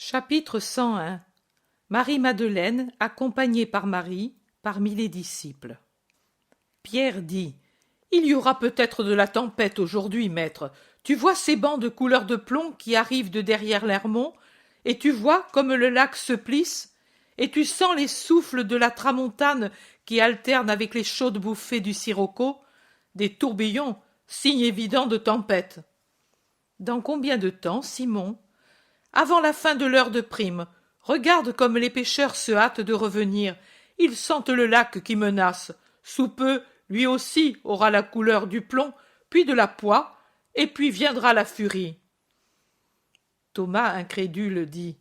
Chapitre 101. Marie-Madeleine, accompagnée par Marie, parmi les disciples. Pierre dit: Il y aura peut-être de la tempête aujourd'hui, maître. Tu vois ces bancs de couleur de plomb qui arrivent de derrière l'Hermont, et tu vois comme le lac se plisse, et tu sens les souffles de la tramontane qui alternent avec les chaudes bouffées du sirocco, des tourbillons, signe évident de tempête. Dans combien de temps, Simon? Avant la fin de l'heure de prime. Regarde comme les pêcheurs se hâtent de revenir. Ils sentent le lac qui menace. Sous peu, lui aussi aura la couleur du plomb, puis de la poix, et puis viendra la furie. Thomas, incrédule, dit: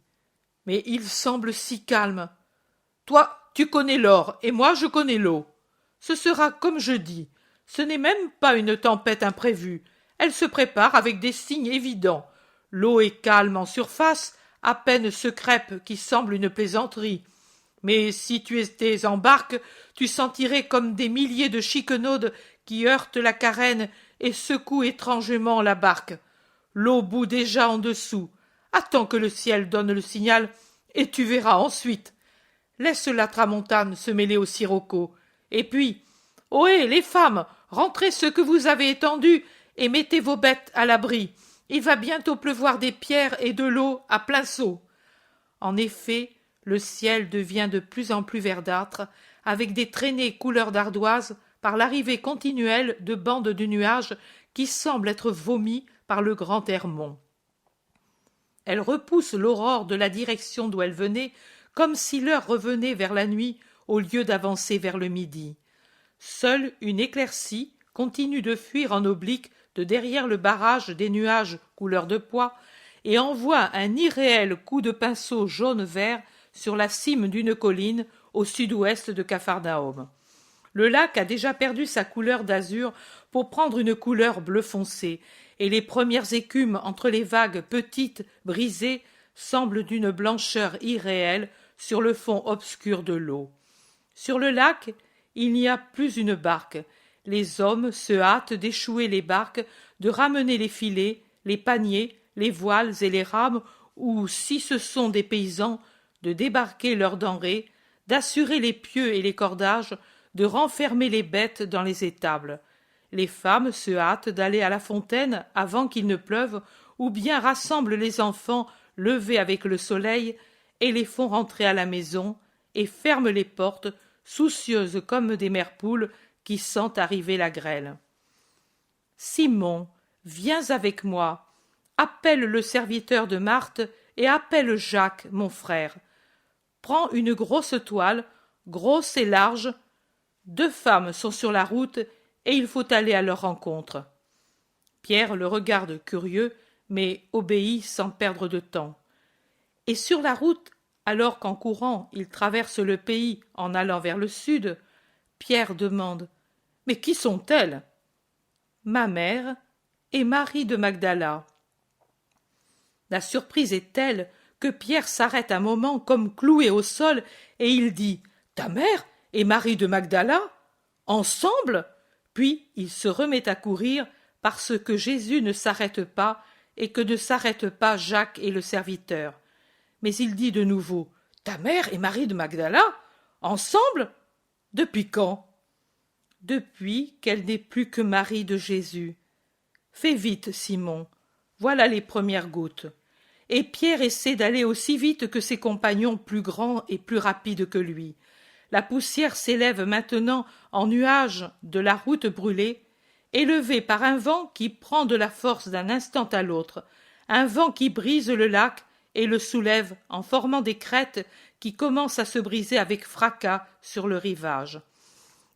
Mais il semble si calme. Toi, tu connais l'or, et moi je connais l'eau. Ce sera comme je dis. Ce n'est même pas une tempête imprévue. Elle se prépare avec des signes évidents. L'eau est calme en surface, à peine se crêpe qui semble une plaisanterie. Mais si tu étais en barque, tu sentirais comme des milliers de chiquenaudes qui heurtent la carène et secouent étrangement la barque. L'eau bout déjà en dessous. Attends que le ciel donne le signal, et tu verras ensuite. Laisse la tramontane se mêler au sirocco. Et puis, ohé, les femmes, rentrez ce que vous avez étendu et mettez vos bêtes à l'abri. Il va bientôt pleuvoir des pierres et de l'eau à plein seau. En effet, le ciel devient de plus en plus verdâtre, avec des traînées couleur d'ardoise par l'arrivée continuelle de bandes de nuages qui semblent être vomis par le grand Hermont. Elle repousse l'aurore de la direction d'où elle venait, comme si l'heure revenait vers la nuit au lieu d'avancer vers le midi. Seule une éclaircie continue de fuir en oblique de derrière le barrage des nuages couleur de pois et envoie un irréel coup de pinceau jaune-vert sur la cime d'une colline au sud-ouest de Capharnaüm. Le lac a déjà perdu sa couleur d'azur pour prendre une couleur bleu foncé, et les premières écumes entre les vagues petites, brisées, semblent d'une blancheur irréelle sur le fond obscur de l'eau. Sur le lac, il n'y a plus une barque. Les hommes se hâtent d'échouer les barques, de ramener les filets, les paniers, les voiles et les rames, ou, si ce sont des paysans, de débarquer leurs denrées, d'assurer les pieux et les cordages, de renfermer les bêtes dans les étables. Les femmes se hâtent d'aller à la fontaine avant qu'il ne pleuve, ou bien rassemblent les enfants levés avec le soleil et les font rentrer à la maison, et ferment les portes, soucieuses comme des mères poules qui sentent arriver la grêle. Simon, viens avec moi. Appelle le serviteur de Marthe et appelle Jacques, mon frère. Prends une grosse toile, grosse et large. 2 femmes sont sur la route et il faut aller à leur rencontre. Pierre le regarde curieux, mais obéit sans perdre de temps. Et sur la route, alors qu'en courant il traverse le pays en allant vers le sud, Pierre demande: Mais qui sont-elles? Ma mère et Marie de Magdala. La surprise est telle que Pierre s'arrête un moment comme cloué au sol et il dit: Ta mère et Marie de Magdala? Ensemble? Puis il se remet à courir parce que Jésus ne s'arrête pas et que ne s'arrêtent pas Jacques et le serviteur. Mais il dit de nouveau: Ta mère et Marie de Magdala? Ensemble? Depuis quand? Depuis qu'elle n'est plus que Marie de Jésus. Fais vite, Simon. Voilà les premières gouttes. Et Pierre essaie d'aller aussi vite que ses compagnons plus grands et plus rapides que lui. La poussière s'élève maintenant en nuages de la route brûlée, élevée par un vent qui prend de la force d'un instant à l'autre, un vent qui brise le lac et le soulève en formant des crêtes qui commencent à se briser avec fracas sur le rivage.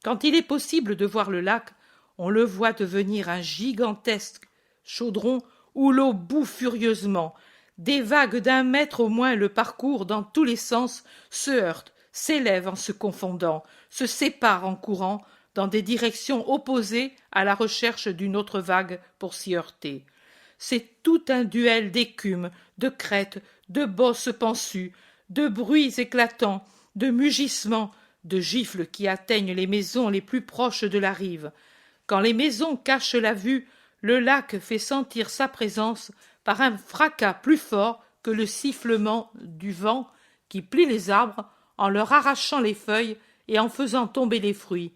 Quand il est possible de voir le lac, on le voit devenir un gigantesque chaudron où l'eau bout furieusement. Des vagues d'1 mètre au moins le parcourent dans tous les sens, se heurtent, s'élèvent en se confondant, se séparent en courant dans des directions opposées à la recherche d'une autre vague pour s'y heurter. C'est tout un duel d'écume, de crêtes, de bosses pensues, de bruits éclatants, de mugissements, de gifles qui atteignent les maisons les plus proches de la rive. Quand les maisons cachent la vue, le lac fait sentir sa présence par un fracas plus fort, que le sifflement du vent qui plie les arbres en leur arrachant les feuilles et en faisant tomber les fruits,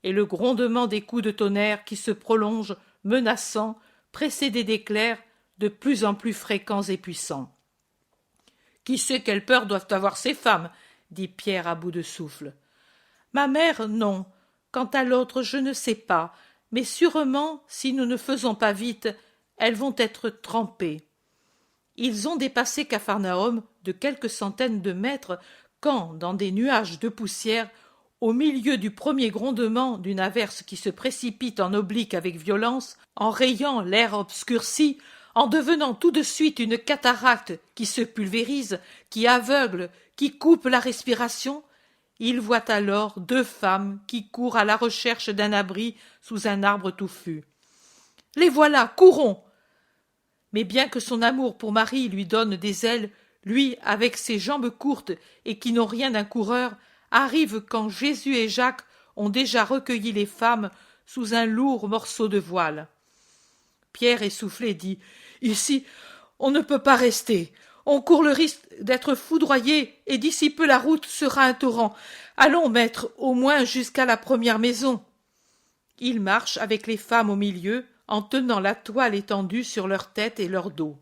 et le grondement des coups de tonnerre qui se prolongent, menaçants, précédés d'éclairs de plus en plus fréquents et puissants. « Qui sait quelle peur doivent avoir ces femmes ?» dit Pierre à bout de souffle. « Ma mère, non. Quant à l'autre, je ne sais pas, mais sûrement, si nous ne faisons pas vite, elles vont être trempées. » Ils ont dépassé Capharnaüm de quelques centaines de mètres quand, dans des nuages de poussière, au milieu du premier grondement d'une averse qui se précipite en oblique avec violence, en rayant l'air obscurci, en devenant tout de suite une cataracte qui se pulvérise, qui aveugle, qui coupe la respiration, il voit alors deux femmes qui courent à la recherche d'un abri sous un arbre touffu. « Les voilà, courons !» Mais bien que son amour pour Marie lui donne des ailes, lui, avec ses jambes courtes et qui n'ont rien d'un coureur, arrive quand Jésus et Jacques ont déjà recueilli les femmes sous un lourd morceau de voile. Pierre, essoufflé, dit « Ici, on ne peut pas rester. On court le risque d'être foudroyé et d'ici peu la route sera un torrent. Allons, maître, au moins jusqu'à la première maison. » Il marche avec les femmes au milieu, en tenant la toile étendue sur leur tête et leur dos.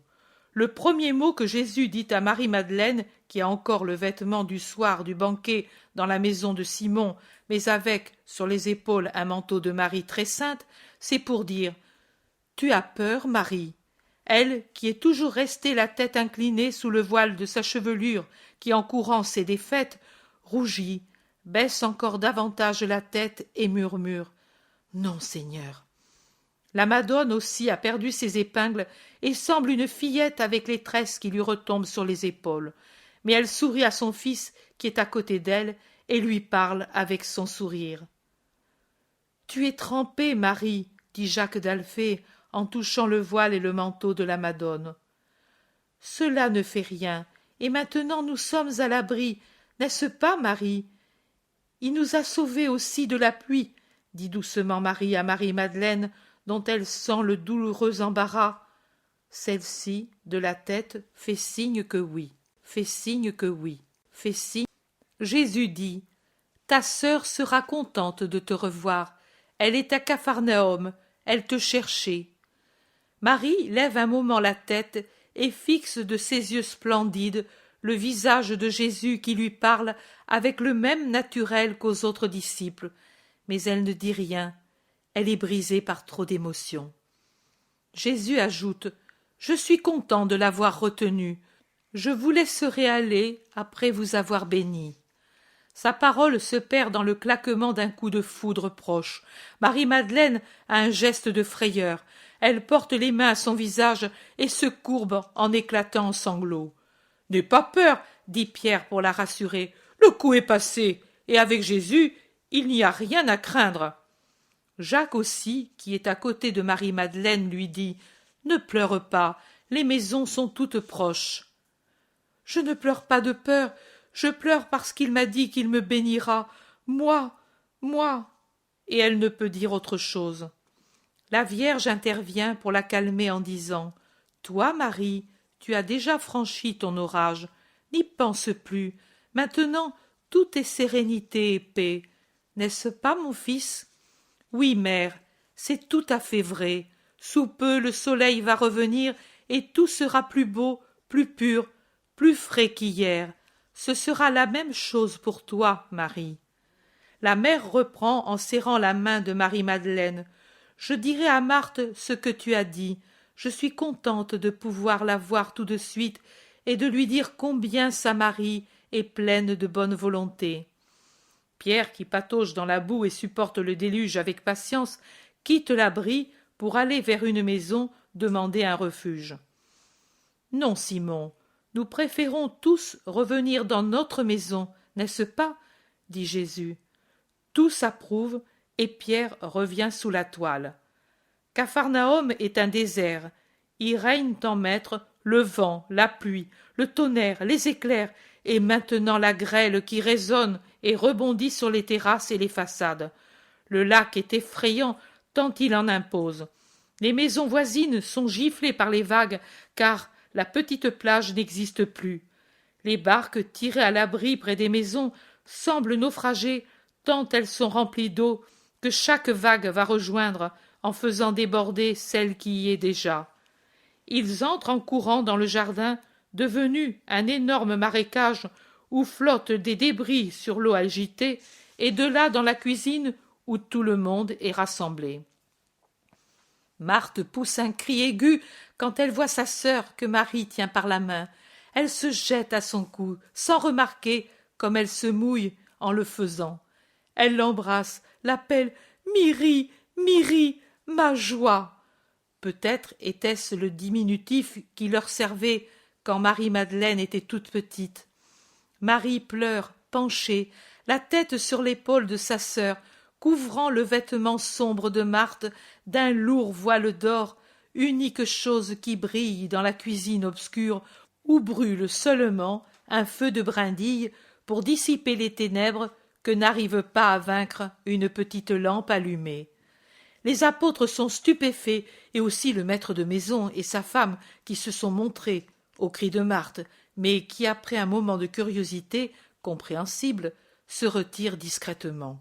Le premier mot que Jésus dit à Marie-Madeleine, qui a encore le vêtement du soir du banquet dans la maison de Simon, mais avec, sur les épaules, un manteau de Marie très sainte, c'est pour dire « Tu as peur, Marie ?» Elle, qui est toujours restée la tête inclinée sous le voile de sa chevelure, qui en courant s'est défaite, rougit, baisse encore davantage la tête et murmure « Non, Seigneur !» La Madone aussi a perdu ses épingles et semble une fillette avec les tresses qui lui retombent sur les épaules. Mais elle sourit à son fils qui est à côté d'elle et lui parle avec son sourire. « Tu es trempée, Marie, » dit Jacques d'Alphée en touchant le voile et le manteau de la Madone. « Cela ne fait rien, et maintenant nous sommes à l'abri, n'est-ce pas, Marie ? Il nous a sauvés aussi de la pluie, » dit doucement Marie à Marie-Madeleine, dont elle sent le douloureux embarras. Celle-ci, de la tête, fait signe que oui, fait signe que oui, fait signe. Jésus dit « Ta sœur sera contente de te revoir. Elle est à Capharnaüm, elle te cherchait. » Marie lève un moment la tête et fixe de ses yeux splendides le visage de Jésus qui lui parle avec le même naturel qu'aux autres disciples, mais elle ne dit rien. Elle est brisée par trop d'émotion. Jésus ajoute « Je suis content de l'avoir retenue. Je vous laisserai aller après vous avoir béni. » Sa parole se perd dans le claquement d'un coup de foudre proche. Marie-Madeleine a un geste de frayeur. Elle porte les mains à son visage et se courbe en éclatant en sanglots. « N'aie pas peur, » dit Pierre pour la rassurer. « Le coup est passé, et avec Jésus, il n'y a rien à craindre. » Jacques aussi, qui est à côté de Marie-Madeleine, lui dit « Ne pleure pas, les maisons sont toutes proches. »« Je ne pleure pas de peur, je pleure parce qu'il m'a dit qu'il me bénira. Moi, moi !» Et elle ne peut dire autre chose. La Vierge intervient pour la calmer en disant « Toi, Marie, tu as déjà franchi ton orage. N'y pense plus. Maintenant, tout est sérénité et paix. N'est-ce pas, mon fils ? Oui, mère, c'est tout à fait vrai. Sous peu, le soleil va revenir et tout sera plus beau, plus pur, plus frais qu'hier. Ce sera la même chose pour toi, Marie. » La mère reprend en serrant la main de Marie-Madeleine. « Je dirai à Marthe ce que tu as dit. Je suis contente de pouvoir la voir tout de suite et de lui dire combien sa Marie est pleine de bonne volonté. » Pierre, qui patauge dans la boue et supporte le déluge avec patience, quitte l'abri pour aller vers une maison demander un refuge. « Non, Simon, nous préférons tous revenir dans notre maison, n'est-ce pas ?» dit Jésus. Tous approuvent et Pierre revient sous la toile. Capharnaüm est un désert. Y règnent en maître le vent, la pluie, le tonnerre, les éclairs et maintenant la grêle qui résonne et rebondit sur les terrasses et les façades. Le lac est effrayant tant il en impose. Les maisons voisines sont giflées par les vagues, car la petite plage n'existe plus. Les barques tirées à l'abri près des maisons semblent naufrager tant elles sont remplies d'eau que chaque vague va rejoindre en faisant déborder celle qui y est déjà. Ils entrent en courant dans le jardin, devenu un énorme marécage où flottent des débris sur l'eau agitée, et de là dans la cuisine où tout le monde est rassemblé. Marthe pousse un cri aigu quand elle voit sa sœur que Marie tient par la main. Elle se jette à son cou, sans remarquer comme elle se mouille en le faisant. Elle l'embrasse, l'appelle « Myri, Myri, ma joie !» Peut-être était-ce le diminutif qui leur servait quand Marie-Madeleine était toute petite. Marie pleure, penchée, la tête sur l'épaule de sa sœur, couvrant le vêtement sombre de Marthe d'un lourd voile d'or, unique chose qui brille dans la cuisine obscure où brûle seulement un feu de brindille pour dissiper les ténèbres que n'arrive pas à vaincre une petite lampe allumée. Les apôtres sont stupéfaits, et aussi le maître de maison et sa femme qui se sont montrés, au cri de Marthe, mais qui, après un moment de curiosité compréhensible, se retirent discrètement.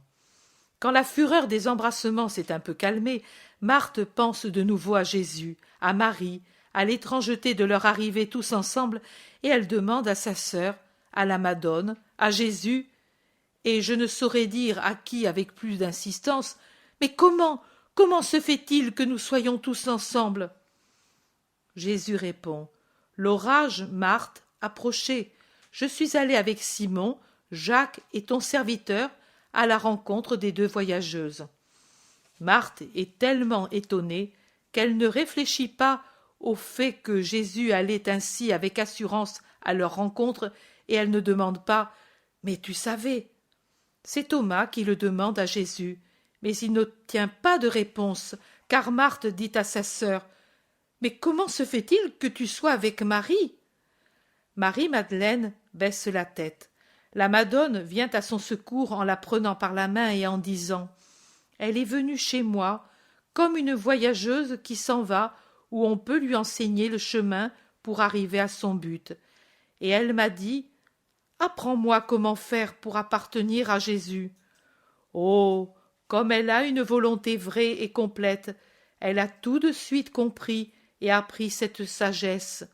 Quand la fureur des embrassements s'est un peu calmée, Marthe pense de nouveau à Jésus, à Marie, à l'étrangeté de leur arrivée tous ensemble, et elle demande à sa sœur, à la Madone, à Jésus, et je ne saurais dire à qui avec plus d'insistance, mais comment se fait-il que nous soyons tous ensemble? Jésus répond, l'orage, Marthe, approchez. Je suis allé avec Simon, Jacques et ton serviteur à la rencontre des deux voyageuses. Marthe est tellement étonnée qu'elle ne réfléchit pas au fait que Jésus allait ainsi avec assurance à leur rencontre, et elle ne demande pas « Mais tu savais ?» C'est Thomas qui le demande à Jésus, mais il n'obtient pas de réponse, car Marthe dit à sa sœur « Mais comment se fait-il que tu sois avec Marie ?» Marie-Madeleine baisse la tête. La Madone vient à son secours en la prenant par la main et en disant « Elle est venue chez moi comme une voyageuse qui s'en va où on peut lui enseigner le chemin pour arriver à son but. Et elle m'a dit « Apprends-moi comment faire pour appartenir à Jésus. » Oh, comme elle a une volonté vraie et complète, elle a tout de suite compris et appris cette sagesse.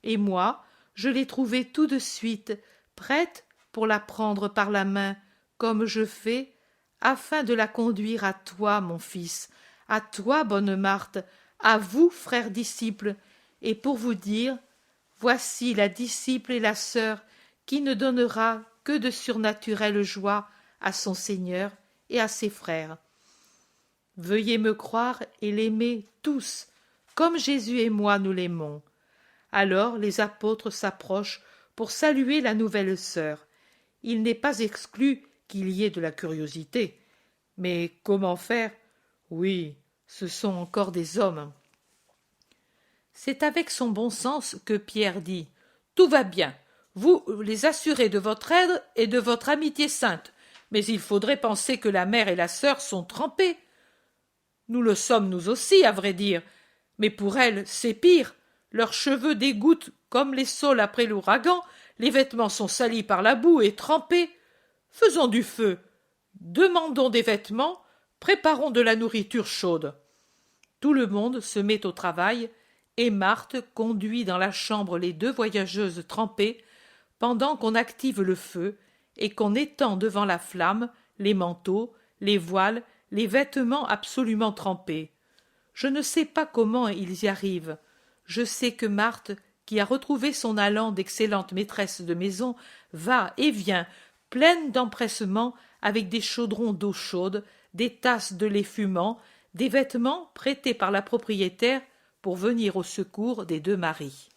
Et moi, je l'ai trouvée tout de suite, prête pour la prendre par la main, comme je fais, afin de la conduire à toi, mon fils, à toi, bonne Marthe, à vous, frères disciples, et pour vous dire, voici la disciple et la sœur qui ne donnera que de surnaturelles joies à son Seigneur et à ses frères. Veuillez me croire et l'aimer tous, comme Jésus et moi nous l'aimons. Alors les apôtres s'approchent pour saluer la nouvelle sœur. Il n'est pas exclu qu'il y ait de la curiosité. Mais comment faire? Oui, ce sont encore des hommes. C'est avec son bon sens que Pierre dit « Tout va bien, vous les assurez de votre aide et de votre amitié sainte, mais il faudrait penser que la mère et la sœur sont trempées. Nous le sommes nous aussi, à vrai dire, mais pour elles, c'est pire. Leurs cheveux dégoûtent comme les saules après l'ouragan, les vêtements sont salis par la boue et trempés. Faisons du feu, demandons des vêtements, préparons de la nourriture chaude. » Tout le monde se met au travail, et Marthe conduit dans la chambre les deux voyageuses trempées, pendant qu'on active le feu et qu'on étend devant la flamme les manteaux, les voiles, les vêtements absolument trempés. Je ne sais pas comment ils y arrivent. Je sais que Marthe, qui a retrouvé son allant d'excellente maîtresse de maison, va et vient, pleine d'empressement, avec des chaudrons d'eau chaude, des tasses de lait fumant, des vêtements prêtés par la propriétaire pour venir au secours des deux maris.